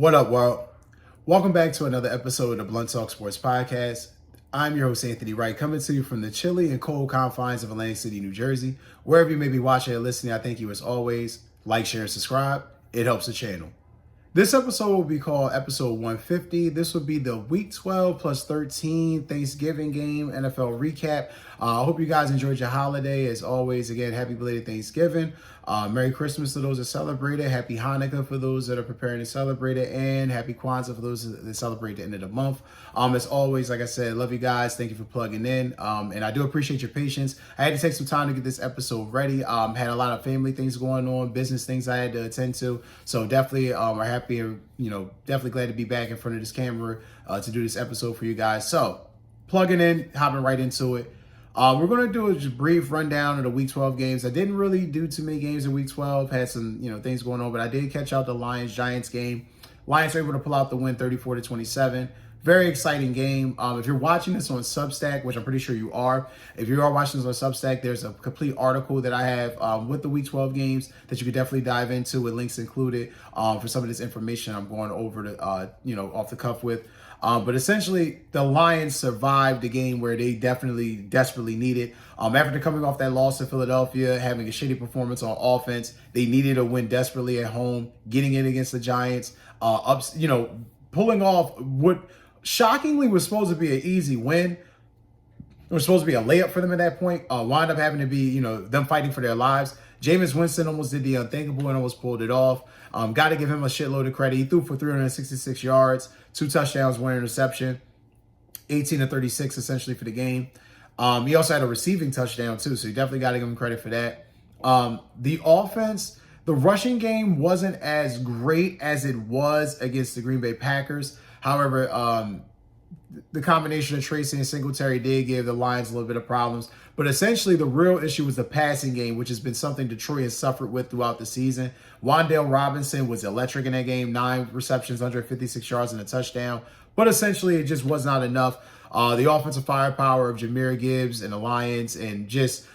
What up, world? Welcome back to another episode of the Blunt Talk Sports Podcast. I'm your host, Anthony Wright, coming to you from the chilly and cold confines of Atlantic City, New Jersey. Wherever you may be watching or listening, I thank you as always. Like, share, and subscribe. It helps the channel. This episode will be called Episode 150. This will be the Week 12 plus 13 Thanksgiving game NFL recap. I hope you guys enjoyed your holiday. As always, again, happy belated Thanksgiving. Merry Christmas to those that celebrate it. Happy Hanukkah for those that are preparing to celebrate it. And Happy Kwanzaa for those that celebrate the end of the month. As always, like I said, love you guys. Thank you for plugging in. And I do appreciate your patience. I had to take some time to get this episode ready. Had a lot of family things going on, business things I had to attend to. So definitely are happy and, definitely glad to be back in front of this camera to do this episode for you guys. So plugging in, hopping right into it. We're going to do a just brief rundown of the Week 12 games. I didn't really do too many games in Week 12. Had some, things going on, but I did catch out the Lions-Giants game. Lions were able to pull out the win 34-27. Very exciting game. If you're watching this on Substack, which I'm pretty sure you are, if you are watching this on Substack, there's a complete article that I have with the Week 12 games that you could definitely dive into with links included for some of this information I'm going over to, off the cuff with. But essentially, the Lions survived the game where they desperately needed. After coming off that loss to Philadelphia, having a shitty performance on offense, they needed a win desperately at home, getting in against the Giants, pulling off what shockingly was supposed to be an easy win. It was supposed to be a layup for them at that point. Wound up having to be, them fighting for their lives. Jameis Winston almost did the unthinkable and almost pulled it off. Got to give him a shitload of credit. He threw for 366 yards, 2 touchdowns, 1 interception, 18-36 essentially for the game. He also had a receiving touchdown too, so you definitely got to give him credit for that. The offense, the rushing game wasn't as great as it was against the Green Bay Packers. However, the combination of Tracy and Singletary did give the Lions a little bit of problems. But essentially, the real issue was the passing game, which has been something Detroit has suffered with throughout the season. Wan'Dale Robinson was electric in that game, 9 receptions, 156 yards, and a touchdown. But essentially, it just was not enough. The offensive firepower of Jahmyr Gibbs and the Lions and just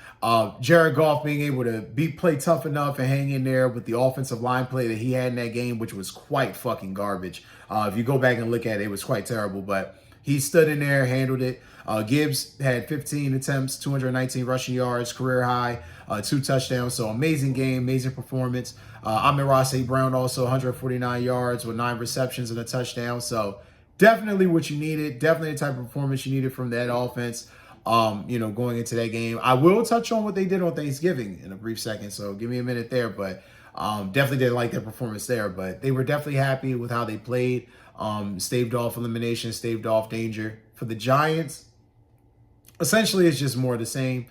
Jared Goff being able to play tough enough and hang in there with the offensive line play that he had in that game, which was quite fucking garbage. If you go back and look at it, it was quite terrible. But he stood in there, handled it. Gibbs had 15 attempts, 219 rushing yards, career high, 2 touchdowns. So amazing game, amazing performance. Amon-Ra St. Brown also 149 yards with 9 receptions and a touchdown. So definitely what you needed. Definitely the type of performance you needed from that offense. Going into that game. I will touch on what they did on Thanksgiving in a brief second. So give me a minute there. But definitely didn't like their performance there. But they were definitely happy with how they played. Staved off elimination, staved off danger. For the Giants, essentially it's just more of the same.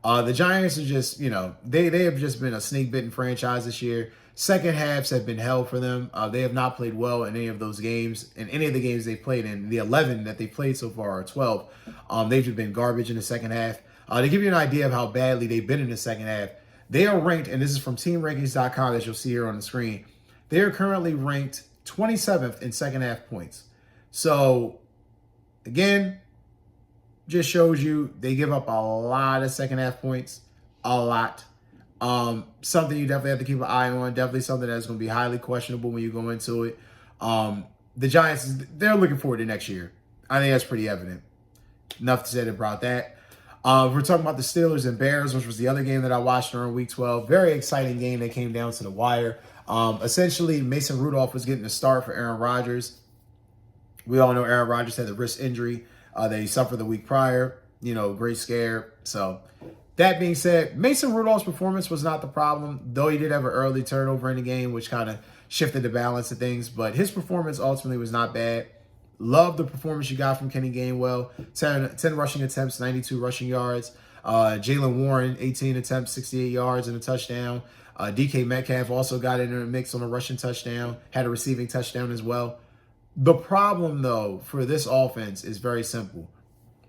The Giants are just, they have just been a snake-bitten franchise this year. Second halves have been hell for them. They have not played well in any of those games. In any of the games they've played in, the 11 that they've played so far, or 12, they've just been garbage in the second half. To give you an idea of how badly they've been in the second half, they are ranked, and this is from teamrankings.com as you'll see here on the screen, they are currently ranked 27th in second half points. So, again, just shows you they give up a lot of second half points. A lot. Something you definitely have to keep an eye on. Definitely something that's going to be highly questionable when you go into it. The Giants, they're looking forward to next year. I think that's pretty evident. Enough to say about that. We're talking about the Steelers and Bears, which was the other game that I watched during Week 12. Very exciting game that came down to the wire. Essentially, Mason Rudolph was getting the start for Aaron Rodgers. We all know Aaron Rodgers had the wrist injury that he suffered the week prior. Great scare. So, that being said, Mason Rudolph's performance was not the problem, though he did have an early turnover in the game, which kind of shifted the balance of things. But his performance ultimately was not bad. Love the performance you got from Kenny Gainwell. 10 rushing attempts, 92 rushing yards. Jaylen Warren, 18 attempts, 68 yards and a touchdown. DK Metcalf also got in the mix on a rushing touchdown, had a receiving touchdown as well. The problem, though, for this offense is very simple.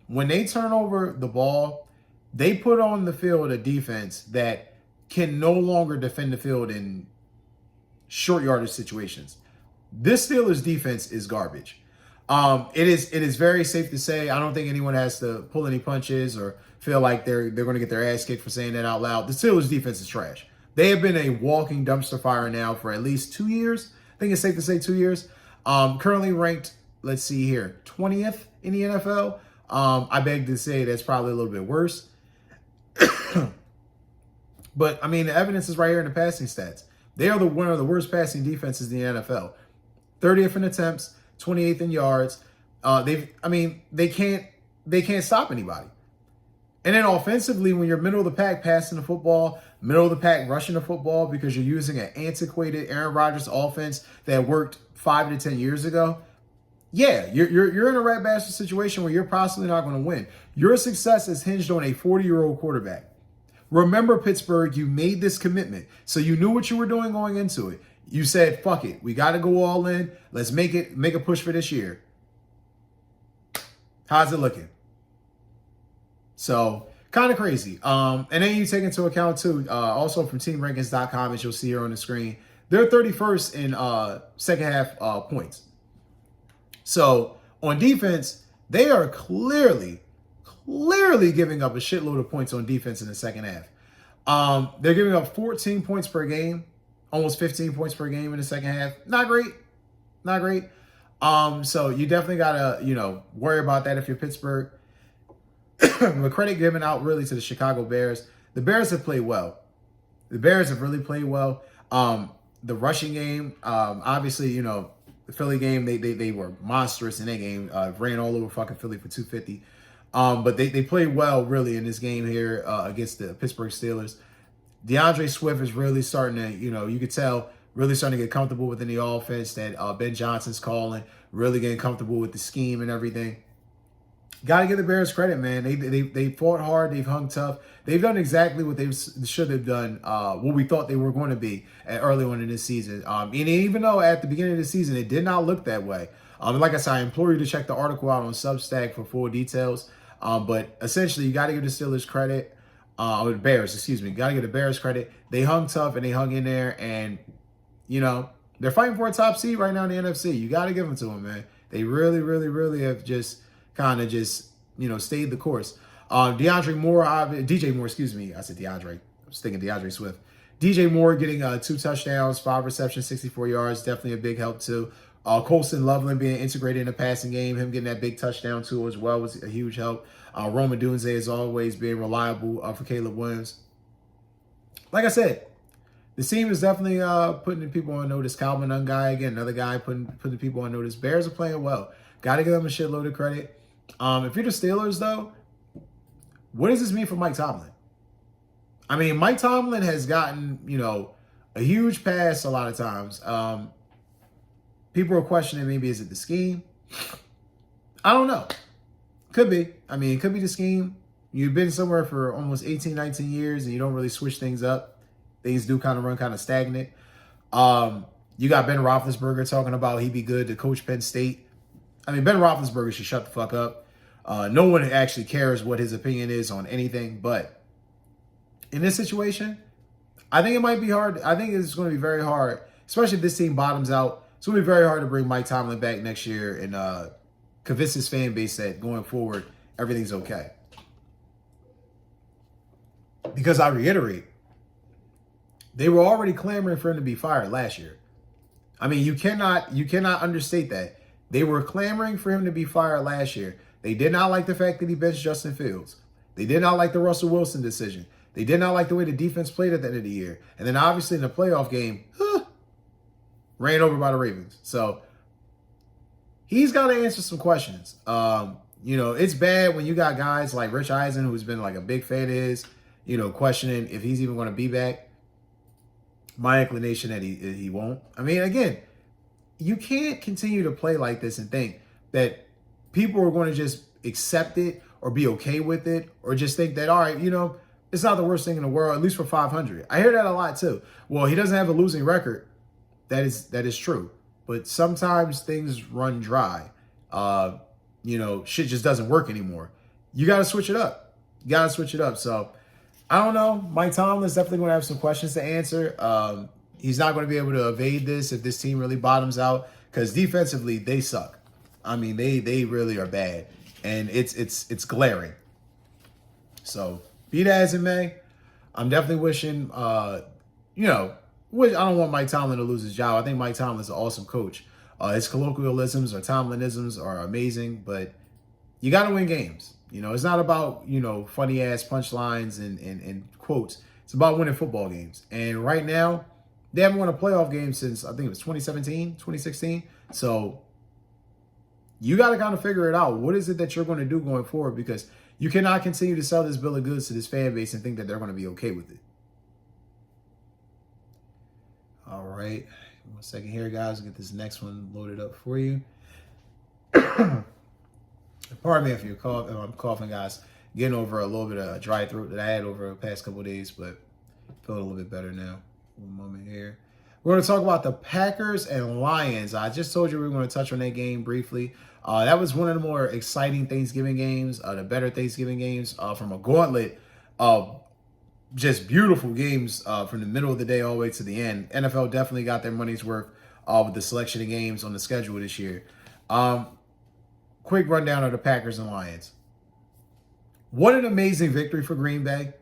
When they turn over the ball, they put on the field a defense that can no longer defend the field in short yardage situations. This Steelers defense is garbage. It is very safe to say, I don't think anyone has to pull any punches or feel like they're going to get their ass kicked for saying that out loud. The Steelers defense is trash. They have been a walking dumpster fire now for at least 2 years. I think it's safe to say 2 years. Currently ranked, let's see here, 20th in the NFL. I beg to say that's probably a little bit worse. But, I mean, the evidence is right here in the passing stats. They are one of the worst passing defenses in the NFL. 30th in attempts, 28th in yards. They can't stop anybody. And then offensively, when you're middle of the pack passing the football, middle of the pack rushing the football because you're using an antiquated Aaron Rodgers offense that worked 5 to 10 years ago, yeah, you're in a rat bastard situation where you're possibly not going to win. Your success is hinged on a 40-year-old quarterback. Remember, Pittsburgh, you made this commitment, so you knew what you were doing going into it. You said, fuck it, we got to go all in. Let's make a push for this year. How's it looking? So, kind of crazy. And then you take into account, too, also from teamrankings.com, as you'll see here on the screen, they're 31st in second half points. So, on defense, they are clearly giving up a shitload of points on defense in the second half. They're giving up 14 points per game, almost 15 points per game in the second half. Not great. So you definitely gotta, worry about that if you're Pittsburgh. The credit given out really to the Chicago Bears. The Bears have played well. The Bears have really played well. The rushing game, obviously, the Philly game, they were monstrous in that game. Ran all over fucking Philly for 250. But they played well, really, in this game here against the Pittsburgh Steelers. DeAndre Swift is really starting to, you could tell, really starting to get comfortable within the offense that Ben Johnson's calling, really getting comfortable with the scheme and everything. Got to give the Bears credit, man. They fought hard. They've hung tough. They've done exactly what they should have done, what we thought they were going to be early on in this season. And even though at the beginning of the season it did not look that way. Like I said, I implore you to check the article out on Substack for full details. But essentially, you got to give the Steelers credit, or the Bears, excuse me. Got to give the Bears credit. They hung tough and they hung in there, and they're fighting for a top seed right now in the NFC. You got to give them to them, man. They really have just stayed the course. DJ Moore, excuse me. I said DeAndre. I was thinking DeAndre Swift. DJ Moore getting 2 touchdowns, 5 receptions, 64 yards. Definitely a big help too. Colson Loveland being integrated in the passing game, him getting that big touchdown too as well was a huge help. Roman Dunze, as always, being reliable for Caleb Williams. Like I said, the team is definitely putting people on notice. Calvin Nunn guy, again, another guy putting people on notice. Bears are playing well. Got to give them a shitload of credit. If you're the Steelers, though, what does this mean for Mike Tomlin? I mean, Mike Tomlin has gotten, a huge pass a lot of times. People are questioning maybe is it the scheme? I don't know. Could be. I mean, it could be the scheme. You've been somewhere for almost 18, 19 years and you don't really switch things up. Things do kind of run kind of stagnant. You got Ben Roethlisberger talking about he'd be good to coach Penn State. I mean, Ben Roethlisberger should shut the fuck up. No one actually cares what his opinion is on anything. But in this situation, I think it might be hard. I think it's going to be very hard, especially if this team bottoms out. It's going to be very hard to bring Mike Tomlin back next year and convince his fan base that going forward, everything's okay. Because I reiterate, they were already clamoring for him to be fired last year. I mean, you cannot understate that. They were clamoring for him to be fired last year. They did not like the fact that he benched Justin Fields. They did not like the Russell Wilson decision. They did not like the way the defense played at the end of the year. And then obviously in the playoff game, ran over by the Ravens. So he's got to answer some questions. It's bad when you got guys like Rich Eisen, who's been like a big fan of his, questioning if he's even going to be back. My inclination that he won't. I mean, again, you can't continue to play like this and think that people are going to just accept it or be okay with it or just think that, all right, it's not the worst thing in the world, at least for 500. I hear that a lot too. Well, he doesn't have a losing record. That is true. But sometimes things run dry. Shit just doesn't work anymore. You got to switch it up. So I don't know. Mike Tomlin's definitely going to have some questions to answer. He's not going to be able to evade this if this team really bottoms out because defensively they suck. I mean, they really are bad, and it's glaring. So be that as it may, I'm definitely wishing, I don't want Mike Tomlin to lose his job. I think Mike Tomlin's an awesome coach. His colloquialisms or Tomlinisms are amazing, but you got to win games. It's not about, funny ass punchlines and quotes. It's about winning football games. And right now, they haven't won a playoff game since, I think it was 2017, 2016. So you got to kind of figure it out. What is it that you're going to do going forward? Because you cannot continue to sell this bill of goods to this fan base and think that they're going to be okay with it. All right. 1 second here, guys. I'll get this next one loaded up for you. Pardon me if you're coughing. I'm coughing, guys. Getting over a little bit of a dry throat that I had over the past couple of days, but feeling a little bit better now. One moment here. We're going to talk about the Packers and Lions. I just told you we were going to touch on that game briefly. That was one of the more exciting Thanksgiving games, the better Thanksgiving games from a gauntlet of just beautiful games from the middle of the day all the way to the end. NFL definitely got their money's worth with the selection of games on the schedule this year. Quick rundown of the Packers and Lions. What an amazing victory for Green Bay.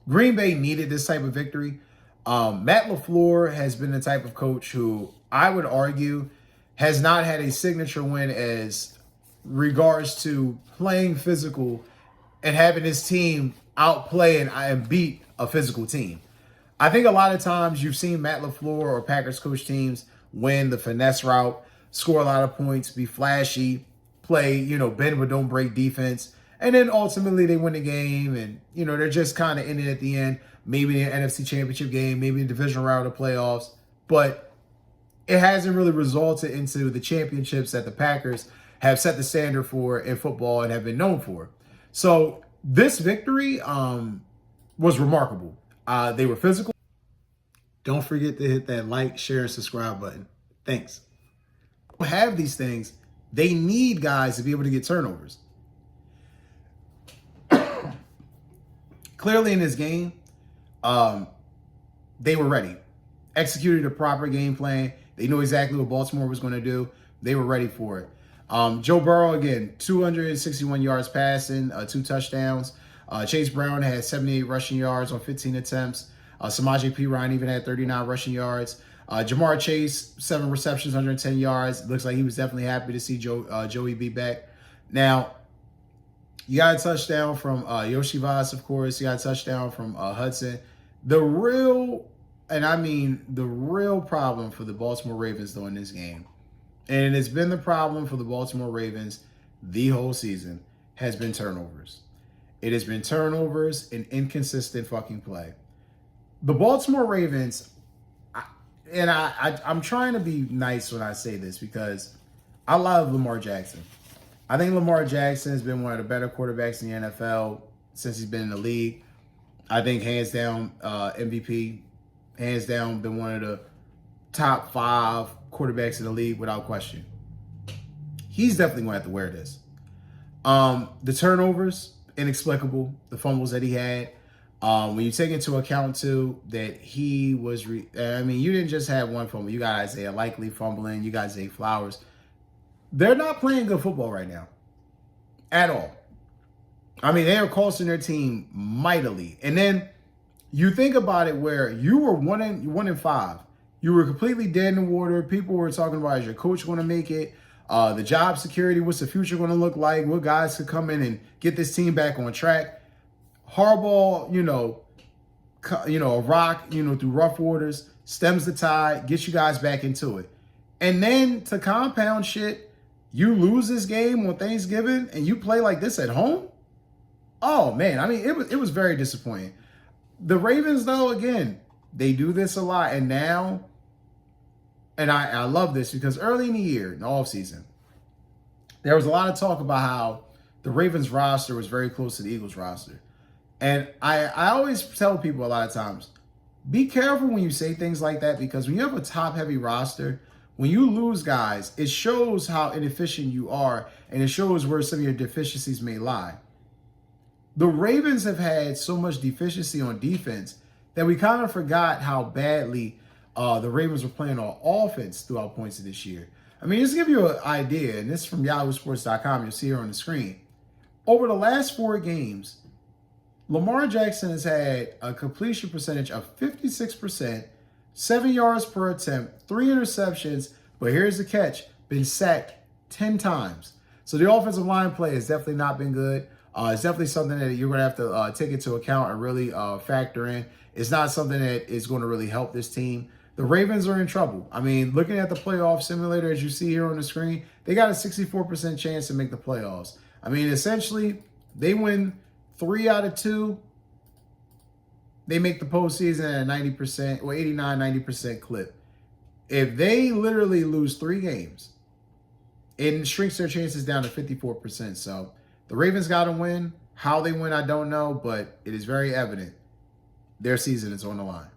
Green Bay needed this type of victory. Matt LaFleur has been the type of coach who I would argue has not had a signature win as regards to playing physical and having his team outplay and beat a physical team. I think a lot of times you've seen Matt LaFleur or Packers coach teams win the finesse route, score a lot of points, be flashy, play, bend but don't break defense. And then ultimately they win the game and, they're just kind of in it at the end. Maybe in an NFC championship game, maybe in divisional round of the playoffs. But it hasn't really resulted into the championships that the Packers have set the standard for in football and have been known for. So this victory was remarkable. They were physical. Don't forget to hit that like, share, and subscribe button. Thanks. Have these things. They need guys to be able to get turnovers. Clearly in this game, they were ready. Executed a proper game plan. They knew exactly what Baltimore was going to do. They were ready for it. Joe Burrow, again, 261 yards passing, 2 touchdowns. Chase Brown had 78 rushing yards on 15 attempts. Samaje Perine even had 39 rushing yards. Jamar Chase, 7 receptions, 110 yards. Looks like he was definitely happy to see Joey be back. Now, you got a touchdown from Yoshi Vaz, of course. You got a touchdown from Hudson. The real problem for the Baltimore Ravens, though, in this game, and it's been the problem for the Baltimore Ravens the whole season, has been turnovers. It has been turnovers and inconsistent fucking play. The Baltimore Ravens, I'm trying to be nice when I say this because I love Lamar Jackson. I think Lamar Jackson has been one of the better quarterbacks in the NFL since he's been in the league. I think hands down MVP, hands down been one of the top 5 quarterbacks in the league without question. He's definitely going to have to wear this. The turnovers, inexplicable. The fumbles that he had. When you take into account, too, that he was... you didn't just have one fumble. You got Isaiah Likely fumbling. You got Zay Flowers. They're not playing good football right now. At all. They are costing their team mightily. And then you think about it where you were 1-5. You were completely dead in the water. People were talking about, is your coach going to make it? The job security, what's the future going to look like? What guys could come in and get this team back on track? Harbaugh, a rock, through rough waters, stems the tide, gets you guys back into it. And then to compound shit, you lose this game on Thanksgiving and you play like this at home? Oh, man. It was very disappointing. The Ravens, though, again, they do this a lot. And now, and I love this because early in the year, in the offseason, there was a lot of talk about how the Ravens roster was very close to the Eagles roster. And I always tell people a lot of times, be careful when you say things like that because when you have a top-heavy roster, when you lose guys, it shows how inefficient you are and it shows where some of your deficiencies may lie. The Ravens have had so much deficiency on defense that we kind of forgot how badly the Ravens were playing on offense throughout points of this year. Just to give you an idea, and this is from yahoosports.com, you'll see here on the screen. Over the last 4 games, Lamar Jackson has had a completion percentage of 56%, 7 yards per attempt, 3 interceptions, but here's the catch, been sacked 10 times. So the offensive line play has definitely not been good. It's definitely something that you're going to have to take into account and really factor in. It's not something that is going to really help this team. The Ravens are in trouble. I mean, looking at the playoff simulator, as you see here on the screen, they got a 64% chance to make the playoffs. I mean, essentially, they win 3 out of 2. They make the postseason at a 90% or 89, 90% clip. If they literally lose 3 games, it shrinks their chances down to 54%. So the Ravens got to win. How they win, I don't know, but it is very evident their season is on the line.